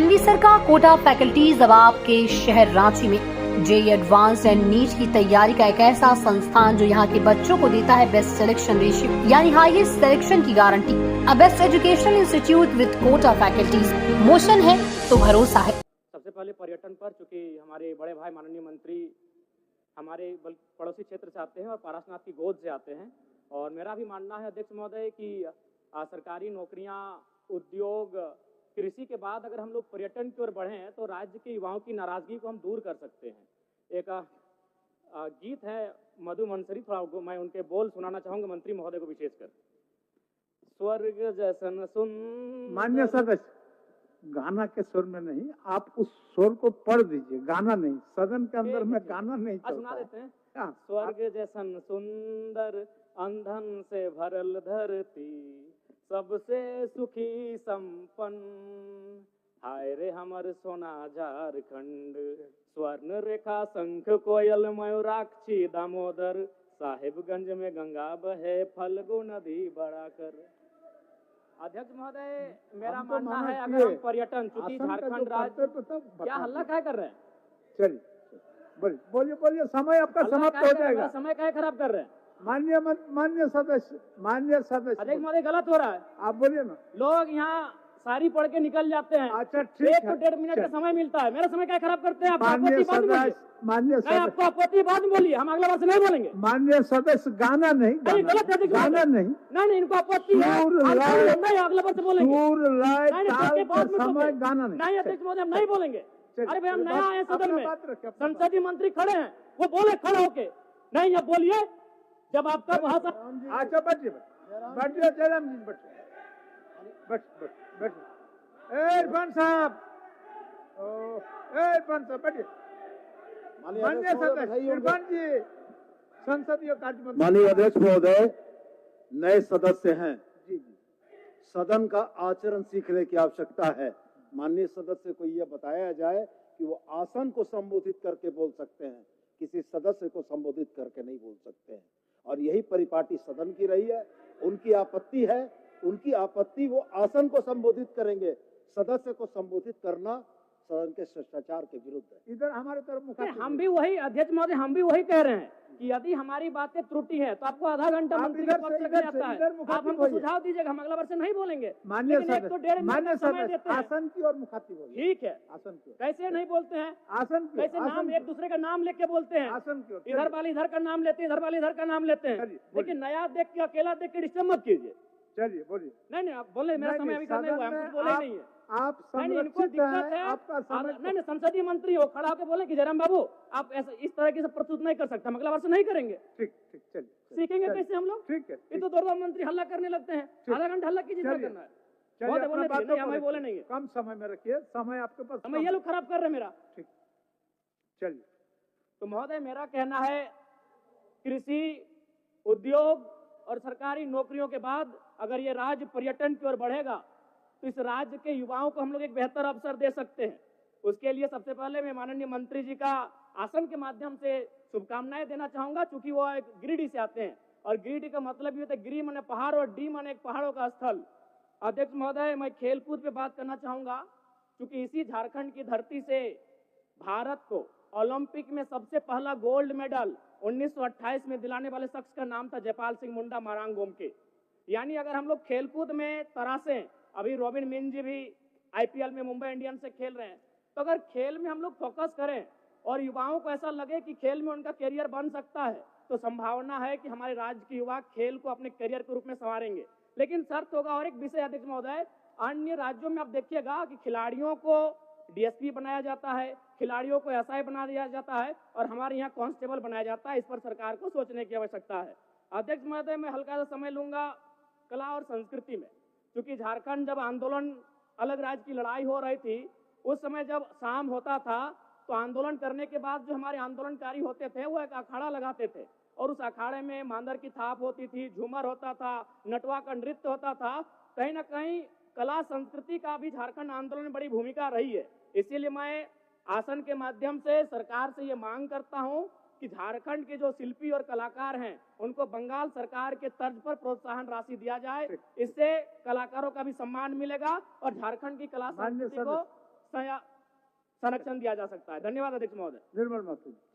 N V sir का Kota faculties अब आपके शहर रांची में जेई एडवांस एंड नीट की तैयारी का एक ऐसा संस्थान जो यहाँ के बच्चों को देता है बेस्ट सिलेक्शन रेशियो यानी हाईएस्ट सिलेक्शन की गारंटी। A best educational institute with Kota faculties. Motion है तो भरोसा है। सबसे पहले पर्यटन पर, चूंकि हमारे बड़े भाई माननीय मंत्री हमारे पड़ोसी क्षेत्र से आते हैं और पारसनाथ की गोद से आते हैं, और मेरा भी मानना है अध्यक्ष महोदय कि सरकारी नौकरियां, उद्योग, कृषि के बाद अगर हम लोग पर्यटन की ओर बढ़ें तो राज्य के युवाओं की नाराजगी को हम दूर कर सकते हैं। एक गीत है मधु मंसरी, थोड़ा मैं उनके बोल सुनाना चाहूंगा मंत्री महोदय को विशेषकर। स्वर्ग जैसन सुन। मान्य सदस्य, गाना के सुर में नहीं, आप उस सुर को पढ़ दीजिए, गाना नहीं। सदन के अंदर में गाना नहीं चलता। सुना देते हैं। स्वर्ग जैसन सुंदर अंधन से भरल धरती, सबसे सुखी संपन्न, हाय रे हमर सोना झारखंड, स्वर्ण रेखा शंख कोयल मयूराक्षी दामोदर, साहिबगंज में गंगा बहे फल्गु नदी बड़ा कर। अध्यक्ष महोदय, मेरा मानना है अगर हम पर्यटन, चूंकि झारखंड राज्य क्या हल्ला क्या कर रहे हैं? चलिए बोलिए, समय आपका समाप्त हो जाएगा। समय क्या खराब कर रहे हैं? मान्य सदस्य, अध्यक्ष महोदय गलत हो रहा है। आप बोलिए ना। लोग यहाँ सारी पढ़ के निकल जाते हैं। अच्छा ठीक है, 1 से 1.5 मिनट का समय मिलता है। मेरा समय क्या खराब करते हैं आप? मान्य सदस्य, आपको आपत्ति बाद में बोलिए, हम अगला बार से नहीं बोलेंगे। मान्य सदस्य, गाना नहीं, गलत है, गाना नहीं, इनको आपत्ति है, अगला बार से बोलेंगे। समय गाना नहीं अध्यक्ष महोदय, हम नहीं बोलेंगे। अरे भाई, हम नया आए सदन में, संसदीय मंत्री खड़े हैं, वो बोले खड़े होके, नहीं अब बोलिए जब आपका भाषण। अच्छा बैठिए जयराम जी, बैठिए। इरफान साहब, बैठिए। माननीय सदस्य इरफान जी, संसदीय कार्य मंत्री। माननीय अध्यक्ष महोदय, नए सदस्य हैं, सदन का आचरण सीखने की आवश्यकता है। माननीय सदस्य को यह बताया जाए कि वो आसन को संबोधित करके बोल सकते हैं, किसी सदस्य को संबोधित करके नहीं बोल सकते हैं, और यही परिपाटी सदन की रही है। उनकी आपत्ति है, उनकी आपत्ति वो आसन को संबोधित करेंगे, सदस्य को संबोधित करना सदन के शिष्टाचार के विरुद्ध है। इधर हमारे तरफ हम भी वही, अध्यक्ष महोदय, हम भी वही कह रहे हैं कि यदि हमारी बातें त्रुटि है तो आपको आधा घंटा मंत्री के पक्ष में आता है, आप हमको सुझाव दीजिएगा, हम अगला बार से नहीं बोलेंगे। मान्य सदस्य, तो 1.5 मिनट समय देते हैं। आसन की और मुखातिब बोलिए। ठीक है, आसन की। कैसे नहीं बोलते हैं? आसन की, कैसे नाम एक दूसरे का नाम लेके बोलते हैं? आसन की। इधर वाले इधर का नाम लेते हैं, इधर वाले इधर का नाम लेते हैं, लेकिन नया देख के, अकेला देख के डिस्टर्ब मत कीजिए। चलिए बोलिए। नहीं आप बोले, मेरा समय अभी करने हुआ, हम कुछ बोले नहीं है। आप इनको दिक्कत है, आपका समय। नहीं संसदीय मंत्री हो, खड़ा होकर बोले कि जयराम बाबू आप ऐसा इस तरह की प्रस्तुत नहीं कर सकते, हम अगला बार से नहीं करेंगे। ठीक, चलिए। सीखेंगे कैसे हम लोग? ठीक है। ये तो 2 मंत्री हल्ला करने लगते हैं, आधा घंटा हल्ला कीजिए, क्या करना है? हमें बोले नहीं है। कम समय में रखिए, समय आपके पास। समय ये लोग खराब कर रहे हैं मेरा। ठीक, चलिए। तो महोदय, मेरा कहना है कृषि, उद्योग और सरकारी नौकरियों के बाद अगर ये राज्य पर्यटन की ओर बढ़ेगा तो इस राज्य के युवाओं को हम लोग एक बेहतर अवसर दे सकते हैं। उसके लिए सबसे पहले मैं माननीय मंत्री जी का आसन के माध्यम से शुभकामनाएं देना चाहूंगा, क्योंकि वो एक गिरिडीह से आते हैं, और गिरिडीह का मतलब ये होता है, गिरी माने पहाड़ और डी माने एक पहाड़ों का स्थल। अध्यक्ष महोदय, मैं खेलकूद पे बात करना चाहूंगा, क्योंकि इसी झारखंड की धरती से भारत को ओलंपिक में सबसे पहला गोल्ड मेडल 1928 में दिलाने वाले शख्स का नाम था जयपाल सिंह मुंडा मारांगोम के। यानी अगर हम लोग खेलकूद में तरासें, अभी रॉबिन मिन जी भी आईपीएल में मुंबई इंडियंस से खेल रहे हैं, तो अगर खेल में हम लोग फोकस करें और युवाओं को ऐसा लगे कि खेल में उनका करियर बन सकता है, तो संभावना है कि हमारे राज्य के युवा खेल को अपने करियर के रूप में संवारेंगे। लेकिन शर्त होगा और एक विषय अध्यक्ष महोदय, अन्य राज्यों में आप देखिएगा कि खिलाड़ियों को डीएसपी बनाया जाता है, खिलाड़ियों को एसआई बना दिया जाता है, और हमारे यहाँ कांस्टेबल बनाया जाता है। इस पर सरकार को सोचने की आवश्यकता है। अध्यक्ष महोदय, मैं हल्का सा समय लूंगा कला और संस्कृति में, क्योंकि झारखंड जब आंदोलन, अलग राज्य की लड़ाई हो रही थी, उस समय जब शाम होता था तो आंदोलन करने के बाद जो हमारे आंदोलनकारी होते थे वो एक अखाड़ा लगाते थे, और उस अखाड़े में मांदर की थाप होती थी, झूमर होता था, नटवा का नृत्य होता था। कहीं ना कहीं कला संस्कृति का भी झारखंड आंदोलन में बड़ी भूमिका रही है। इसीलिए मैं आसन के माध्यम से सरकार से ये मांग करता हूं कि झारखंड के जो शिल्पी और कलाकार हैं उनको बंगाल सरकार के तर्ज पर प्रोत्साहन राशि दिया जाए। इससे कलाकारों का भी सम्मान मिलेगा और झारखंड की कला संस्कृति को संरक्षण दिया जा सकता है। धन्यवाद अध्यक्ष महोदय। निर्मल माथुर जी।